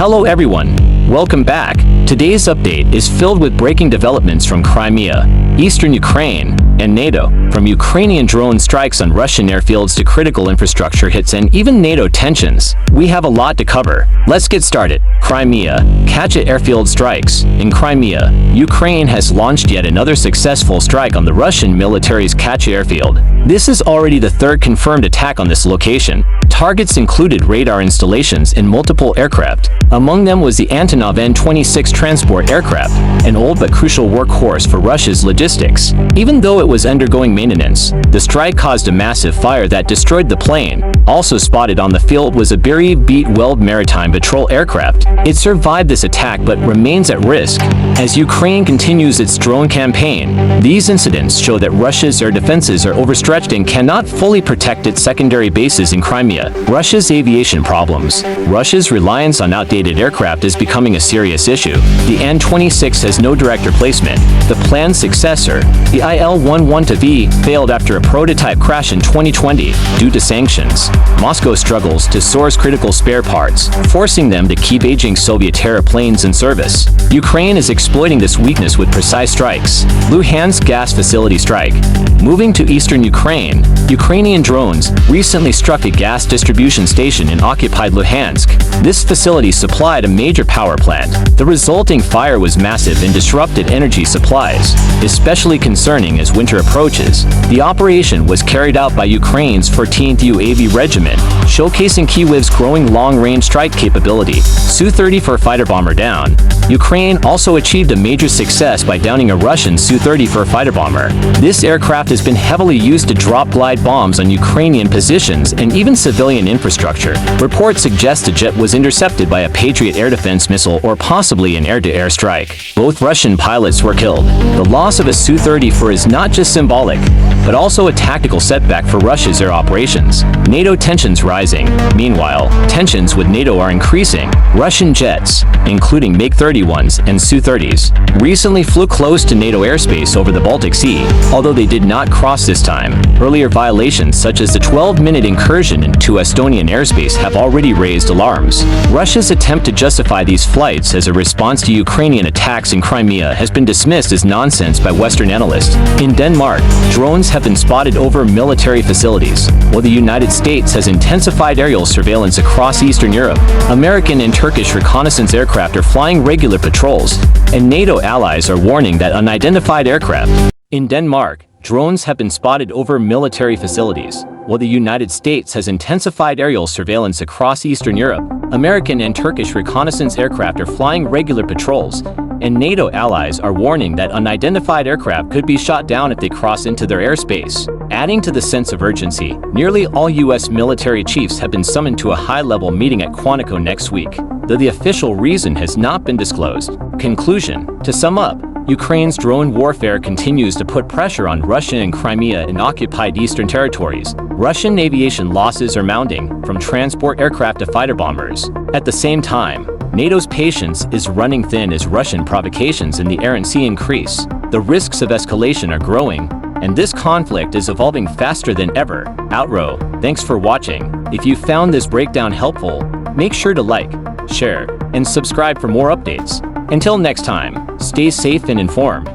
Hello everyone, welcome back. Today's update is filled with breaking developments from Crimea, eastern Ukraine, and NATO. From Ukrainian drone strikes on Russian airfields to critical infrastructure hits and even NATO tensions, we have a lot to cover. Let's get started. Crimea, Kacha airfield strikes. In Crimea, Ukraine has launched yet another successful strike on the Russian military's Kacha airfield. This is already the third confirmed attack on this location. Targets included radar installations and multiple aircraft. Among them was the Antonov An-26 transport aircraft, an old but crucial workhorse for Russia's logistics. Even though it was undergoing maintenance, the strike caused a massive fire that destroyed the plane. Also spotted on the field was a Beryl-Weld maritime patrol aircraft. It survived this attack but remains at risk. As Ukraine continues its drone campaign, these incidents show that Russia's air defenses are overstretched and cannot fully protect its secondary bases in Crimea. Russia's aviation problems. Russia's reliance on outdated aircraft is becoming a serious issue. The An-26 has no direct replacement. The planned successor, the Il-11V, failed after a prototype crash in 2020 due to sanctions. Moscow struggles to source critical spare parts, forcing them to keep aging Soviet airplanes in service. Ukraine is exploiting this weakness with precise strikes. Luhansk gas facility strike. Moving to eastern Ukraine, Ukrainian drones recently struck a gas distribution station in occupied Luhansk. This facility supplied a major power plant. The resulting fire was massive and disrupted energy supplies, especially concerning as winter approaches. The operation was carried out by Ukraine's 14th UAV Regiment, showcasing Kyiv's growing long-range strike capability. Su-34 fighter bomber down. Ukraine also achieved a major success by downing a Russian Su-34 fighter bomber. This aircraft has been heavily used to drop glide bombs on Ukrainian positions and even civilian infrastructure. Reports suggest the jet was intercepted by a Patriot air defense missile or possibly an air-to-air strike. Both Russian pilots were killed. The loss of a Su-34 is not just symbolic, but also a tactical setback for Russia's air operations. NATO tensions rising. Meanwhile, tensions with NATO are increasing. Russian jets, including MiG-31s and Su-30s, recently flew close to NATO airspace over the Baltic Sea, although they did not cross this time. Earlier violations such as the 12-minute incursion into Estonian airspace have already raised alarms. Russia's attempt to justify these flights as a response to Ukrainian attacks in Crimea has been dismissed as nonsense by Western analysts. In Denmark, drones have been spotted over military facilities, while the United States has intensified aerial surveillance across Eastern Europe. American and Turkish reconnaissance aircraft are flying regular patrols, and NATO allies are warning that unidentified aircraft. In Denmark, drones have been spotted over military facilities, while the United States has intensified aerial surveillance across Eastern Europe. American and Turkish reconnaissance aircraft are flying regular patrols, and NATO allies are warning that unidentified aircraft could be shot down if they cross into their airspace. Adding to the sense of urgency, nearly all U.S. military chiefs have been summoned to a high-level meeting at Quantico next week, though the official reason has not been disclosed. Conclusion. To sum up, Ukraine's drone warfare continues to put pressure on Russia and Crimea in occupied eastern territories. Russian aviation losses are mounting, from transport aircraft to fighter bombers. At the same time, NATO's patience is running thin as Russian provocations in the air and sea increase. The risks of escalation are growing, and this conflict is evolving faster than ever. Outro, thanks for watching. If you found this breakdown helpful, make sure to like, share, and subscribe for more updates. Until next time, stay safe and informed.